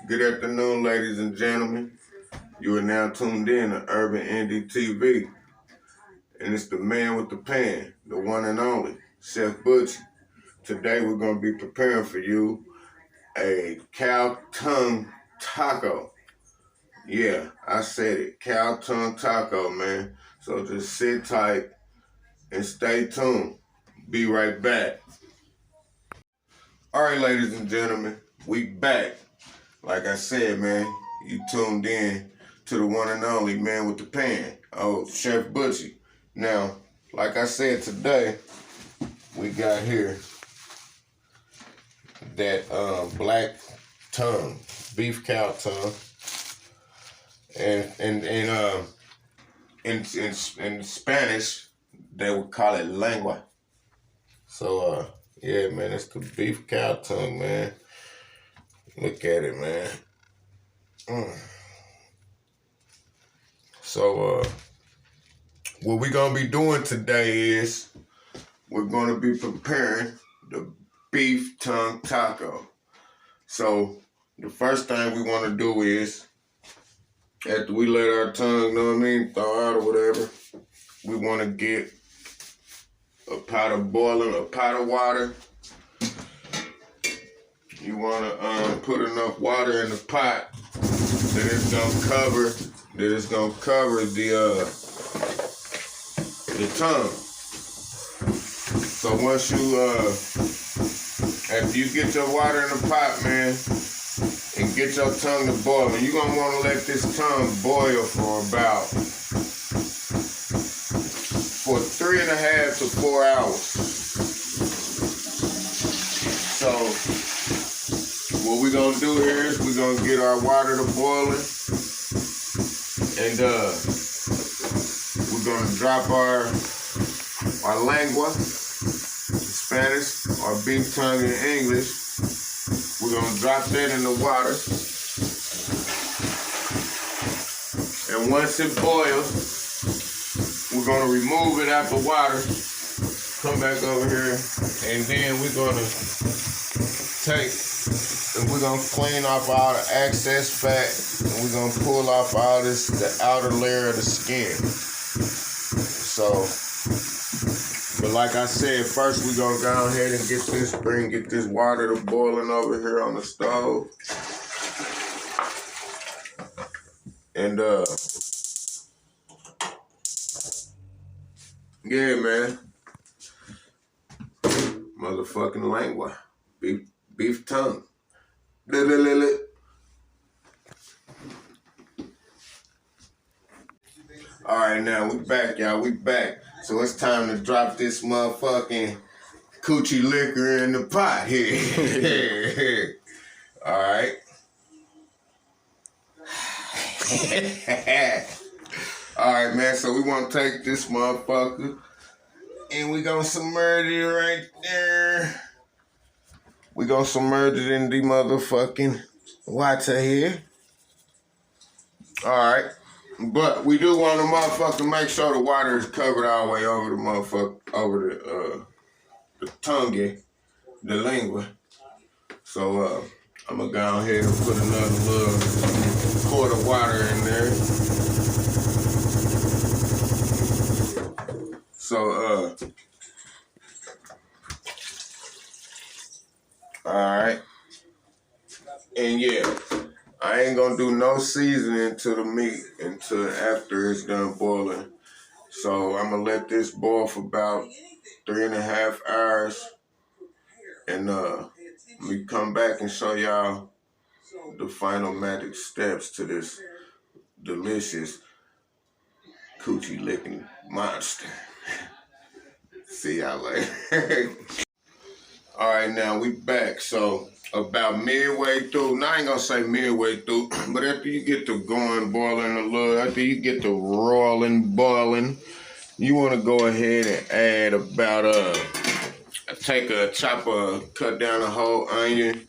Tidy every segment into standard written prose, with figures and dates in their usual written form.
Good afternoon, ladies and gentlemen. You are now tuned in to Urban Indie TV. And it's the man with the pan, the one and only, Chef Butchie. Today we're going to be preparing for you a cow tongue taco. Yeah, I said it, cow tongue taco, man. So just sit tight and stay tuned. Be right back. All right, ladies and gentlemen, we back. Like I said, man, you tuned in to the one and only man with the pan, Chef Butchie. Now, like I said today, we got here that black tongue, beef cow tongue, and in Spanish they would call it lengua. So yeah, man, it's the beef cow tongue, man. Look at it, man. So what we're gonna be doing today is we're gonna be preparing the beef tongue taco. So the first thing we want to do is, after we let our tongue, thaw out or whatever, we want to get a pot of water. You want to put enough water in the pot that it's gonna cover the tongue. So once you after you get your water in the pot, man, and get your tongue to boiling, you're gonna want to let this tongue boil for 3.5 to 4 hours. So what we're gonna do here is we're gonna get our water to boiling, and we're gonna drop our lengua in Spanish, or beef tongue in English. We're gonna drop that in the water, and once it boils, we're gonna remove it out the water, come back over here, and then we're gonna clean off all the excess fat, and we're gonna pull off all the outer layer of the skin. So, but like I said, first we're gonna go ahead and get this water to boiling over here on the stove. And yeah, man. Motherfucking lengua. Beef tongue. All right, now we back, y'all. We back. So it's time to drop this motherfucking coochie liquor in the pot here. All right. All right, man. So we want to take this motherfucker and we gonna submerge it right there. We gonna submerge it in the motherfucking water here. All right. But we do want to motherfucker make sure the water is covered all the way over the motherfucker, over the tongue, the lengua. So I'm gonna go ahead and put another little quart of water in there. So all right, and yeah. I ain't gonna do no seasoning to the meat until after it's done boiling. So I'm gonna let this boil for about 3.5 hours. And we come back and show y'all the final magic steps to this delicious coochie licking monster. See y'all later. All right, now we back. So about midway through, now I ain't gonna say midway through, but after you get to going boiling a little, after you get to roiling, boiling, you wanna go ahead and add about, take a chopper, cut down a whole onion,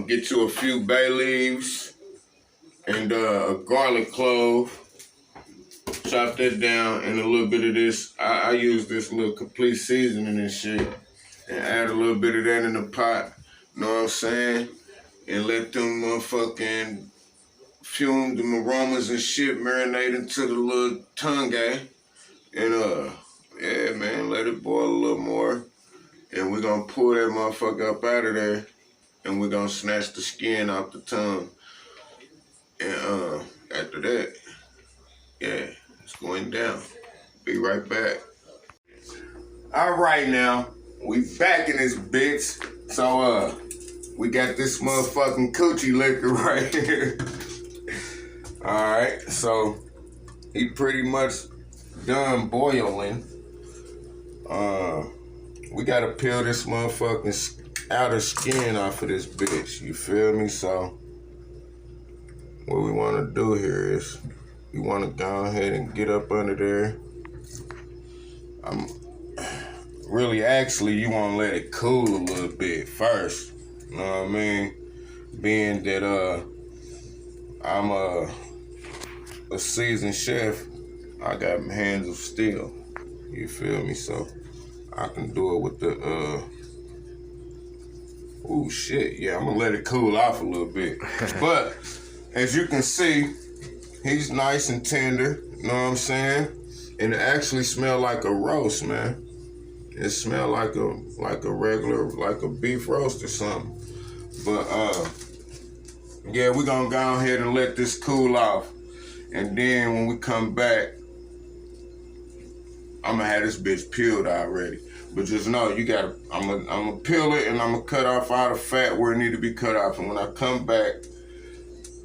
get you a few bay leaves, and a garlic clove, chop that down, and a little bit of this, I use this little complete seasoning and shit, and add a little bit of that in the pot, know what I'm saying? and let them motherfucking fume them aromas and shit marinate into the little tongue. And yeah, man, let it boil a little more. And we're gonna pull that motherfucker up out of there, and we're gonna snatch the skin off the tongue. And after that, yeah, it's going down. Be right back. All right now, we back in this bitch. So we got this motherfucking coochie liquor right here. All right, so he pretty much done boiling. We gotta peel this motherfucking outer skin off of this bitch. You feel me? So what we wanna do here is we wanna go ahead and get up under there. Actually, you wanna let it cool a little bit first. You know what I mean? Being that I'm a seasoned chef, I got hands of steel. You feel me? So I can do it with the oh shit, yeah, I'm gonna let it cool off a little bit. But as you can see, he's nice and tender, you know what I'm saying? And it actually smell like a roast, man. It smell like a regular, like a beef roast or something. But yeah, we're gonna go ahead and let this cool off. And then when we come back, I'm gonna have this bitch peeled already. But just know, I'm gonna peel it and I'm gonna cut off all the fat where it need to be cut off. And when I come back,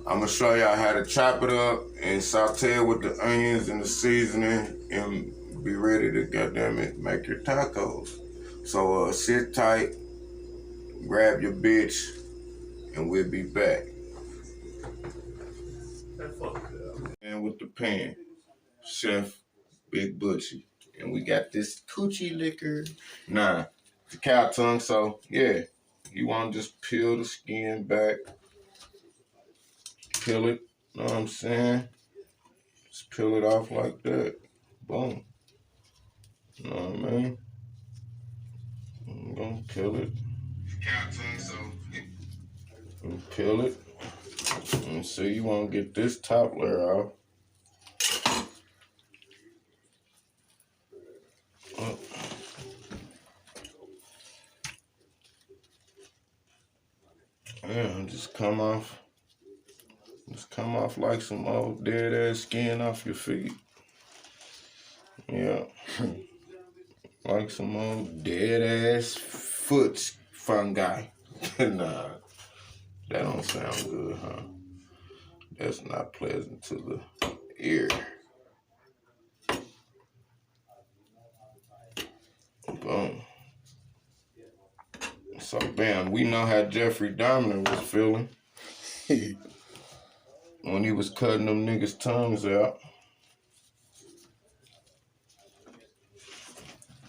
I'm gonna show y'all how to chop it up and saute it with the onions and the seasoning and be ready to, goddamn it, make your tacos. So sit tight, grab your bitch, and we'll be back. And with the pan, Chef Big Butchie. And we got this coochie liquor. Nah, the cow tongue. So yeah, you want to just peel the skin back, peel it. Know what I'm saying? Just peel it off like that. Boom. You know what I mean? I'm gonna peel it. Cow tongue. So and peel it. And so you want to get this top layer off. Yeah, just come off like some old dead ass skin off your feet. Yeah. Like some old dead ass foot fungi. Nah, that don't sound good, huh? That's not pleasant to the ear. Boom. So bam, we know how Jeffrey Dahmer was feeling when he was cutting them niggas' tongues out.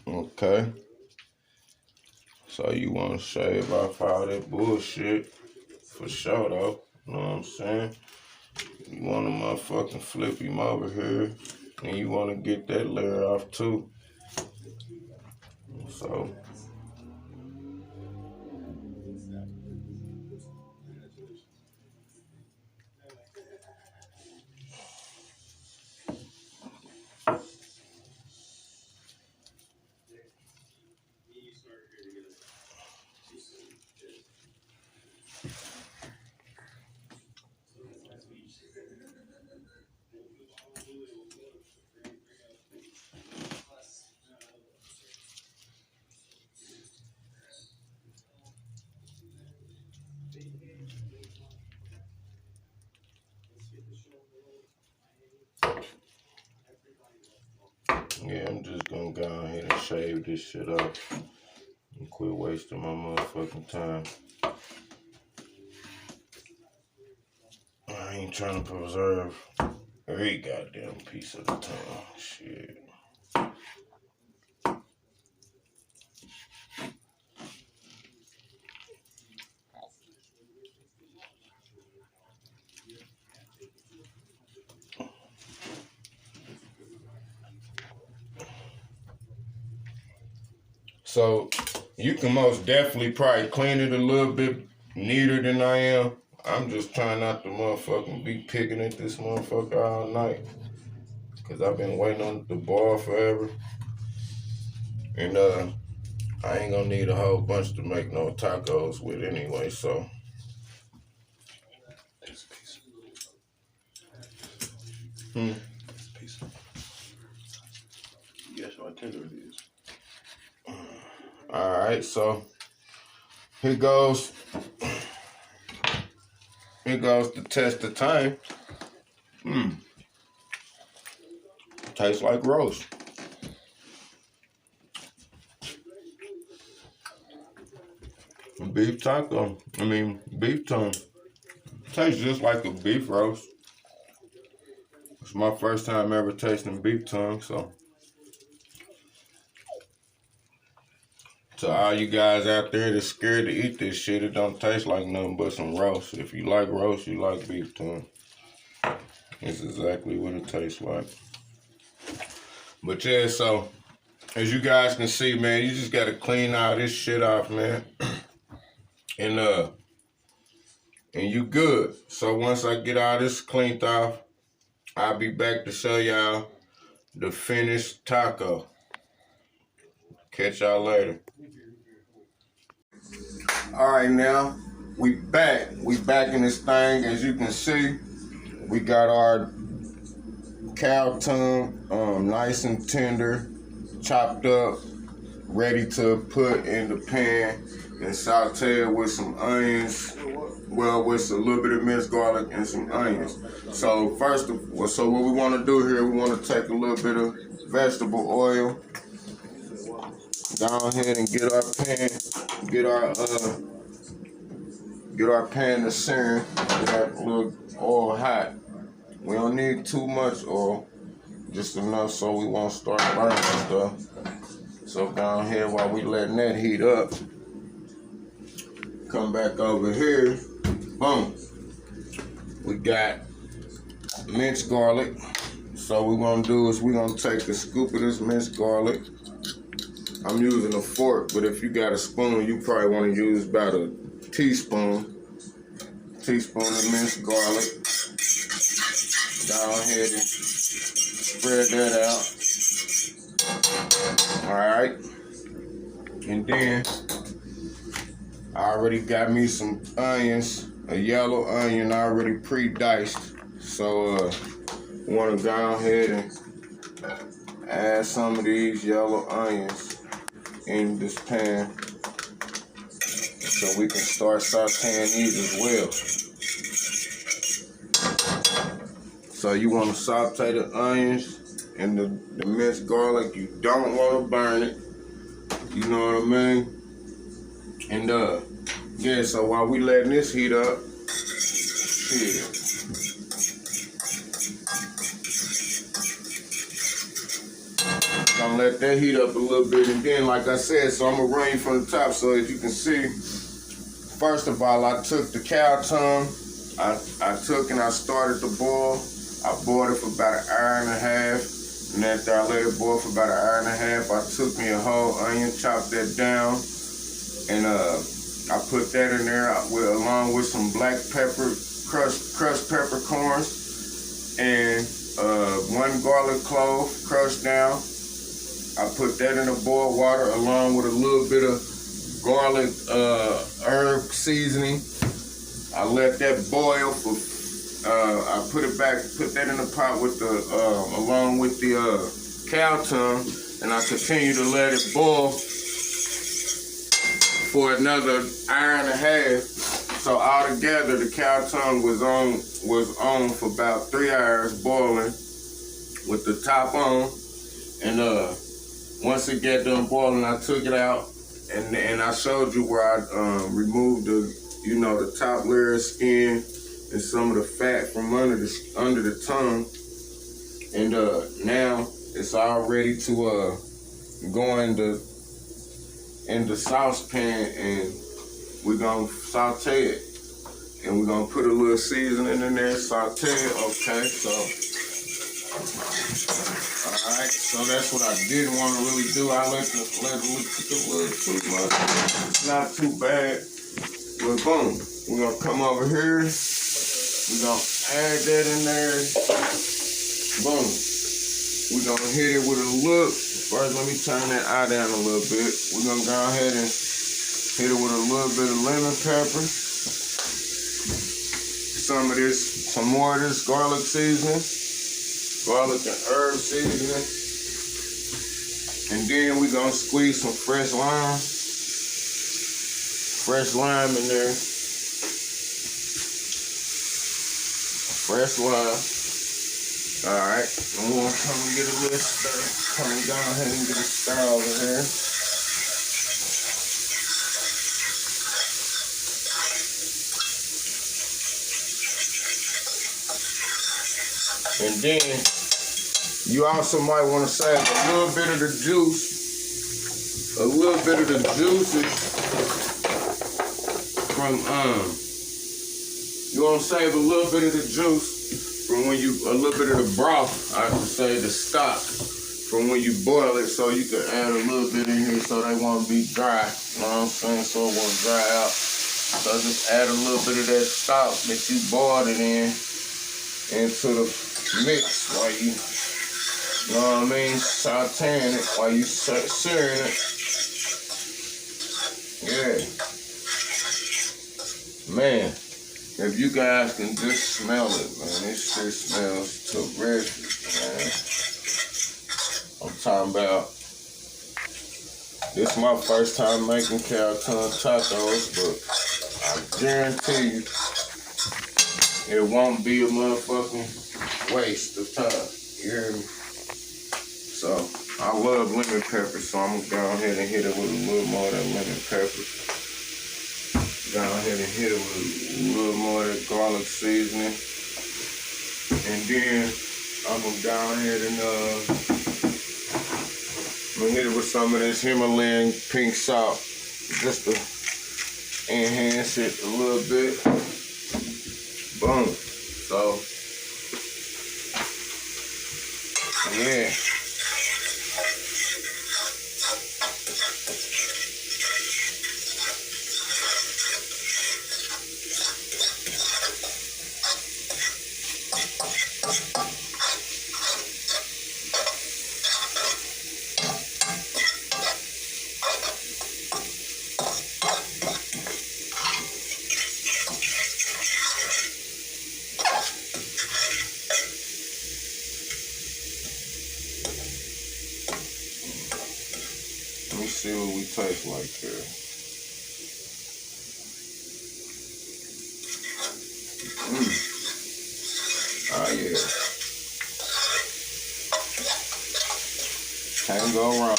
Okay. So you want to shave off all that bullshit for sure, though. You know what I'm saying? You want to motherfucking flip him over here, and you want to get that layer off too. So yeah, I'm just gonna go ahead and shave this shit off and quit wasting my motherfucking time. I ain't trying to preserve every goddamn piece of the tongue. Shit. So you can most definitely probably clean it a little bit neater than I am. I'm just trying not to motherfucking be picking at this motherfucker all night. Cause I've been waiting on the ball forever. And I ain't gonna need a whole bunch to make no tacos with anyway, so. Guess how tender it is. Alright, so here goes the test of time. Tastes like roast. Beef taco. Beef tongue. Tastes just like a beef roast. It's my first time ever tasting beef tongue, so. To all you guys out there that's scared to eat this shit, it don't taste like nothing but some roast. If you like roast, you like beef tongue. It's exactly what it tastes like. But yeah, so as you guys can see, man, you just gotta clean all this shit off, man. And you good. So once I get all this cleaned off, I'll be back to show y'all the finished taco. Catch y'all later. All right, now we back. We back in this thing. As you can see, we got our cow tongue, nice and tender, chopped up, ready to put in the pan and saute it with some onions. Well, with a little bit of minced garlic and some onions. So what we want to do here, we want to take a little bit of vegetable oil. Go ahead and get our pan, get our pan to simmer. Get that little oil hot. We don't need too much oil, just enough so we won't start burning stuff. So down here while we letting that heat up, come back over here, boom. We got minced garlic. So what we're gonna do is we're gonna take a scoop of this minced garlic. I'm using a fork, but if you got a spoon, you probably want to use about a teaspoon of minced garlic. Go ahead and spread that out. All right. And then I already got me some onions, a yellow onion already pre-diced. So want to go ahead and add some of these yellow onions in this pan so we can start sauteing these as well. So you want to saute the onions and the minced garlic. You don't want to burn it. You know what I mean? And yeah, so while we letting this heat up, shit. Gonna let that heat up a little bit, and then like I said, so I'm gonna run you from the top. So as you can see, first of all, I took the cow tongue, I took and I started to boil. I boiled it for about an hour and a half, and after I let it boil for about an hour and a half, I took me a whole onion, chopped that down, and I put that in there along with some black pepper, crushed peppercorns, and 1 garlic clove crushed down. I put that in the boiled water along with a little bit of garlic herb seasoning. I let that boil for, I put that in the pot with along with the cow tongue, and I continue to let it boil for another hour and a half. So altogether, the cow tongue was on for about 3 hours boiling with the top on, and once it got done boiling, I took it out, and I showed you where I removed the top layer of skin and some of the fat from under the tongue, and now it's all ready to go in the saucepan, and we're gonna saute it, and we're gonna put a little seasoning in there, saute it. Okay, so. Alright, so that's what I didn't want to really do. I let it cook a little too much. It's not too bad. Well, boom. We're gonna come over here. We're gonna add that in there. Boom. We're gonna hit it with a look. First, let me turn that eye down a little bit. We're gonna go ahead and hit it with a little bit of lemon pepper. Some more of this garlic seasoning. Garlic and herb seasoning. And then we're gonna squeeze some fresh lime. Fresh lime in there. Fresh lime. Alright. And we're gonna come and get a little stir. Come and go ahead and get a stir over here. And then you also might want to save a little bit of the juice. A little bit of the juices from you want to save a little bit of the juice from when you, a little bit of the broth, I should say, the stock from when you boil it, so you can add a little bit in here so they won't be dry. You know what I'm saying? So it won't dry out. So just add a little bit of that stock that you boiled it in into the mix while you know what I mean, sauteing it while you searing it. Yeah. Man, if you guys can just smell it, man, this shit smells terrific, man. I'm talking about, this is my first time making cow tongue tacos, but I guarantee you, it won't be a motherfucking waste of time. You hear me? So, I love lemon pepper, so I'm gonna go ahead and hit it with a little more of that lemon pepper. Go ahead and hit it with a little more of that garlic seasoning. And then, I'm gonna go ahead and I'm gonna hit it with some of this Himalayan pink salt, just to enhance it a little bit. Boom. So, yeah. Let me see what we taste like here. Oh yeah. Can't go wrong.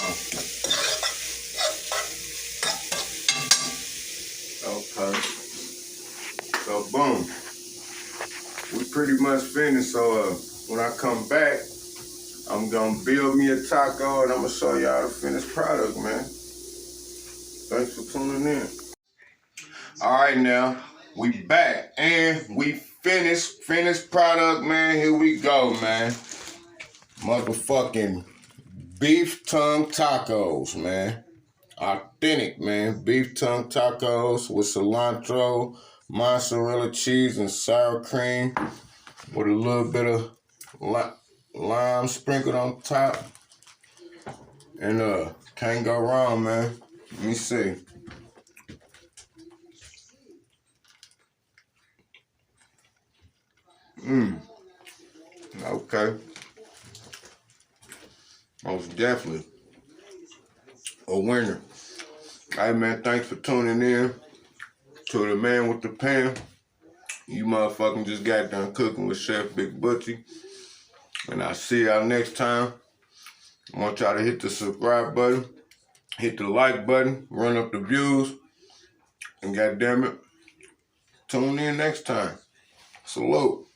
Okay. So boom. We pretty much finished. So when I come back, I'm gonna build me a taco and I'm gonna show y'all the finished product, man. Thanks for tuning in. All right, now we back and we finished product, man. Here we go, man. Motherfucking beef tongue tacos, man. Authentic, man. Beef tongue tacos with cilantro, mozzarella cheese, and sour cream with a little bit of lime sprinkled on top. And can't go wrong, man. Let me see. Okay. Most definitely a winner. Hey, man, thanks for tuning in to the man with the pan. You motherfucking just got done cooking with Chef Big Butchie. And I'll see y'all next time. I want y'all to hit the subscribe button, hit the like button, run up the views, and goddamn it, tune in next time. Salute.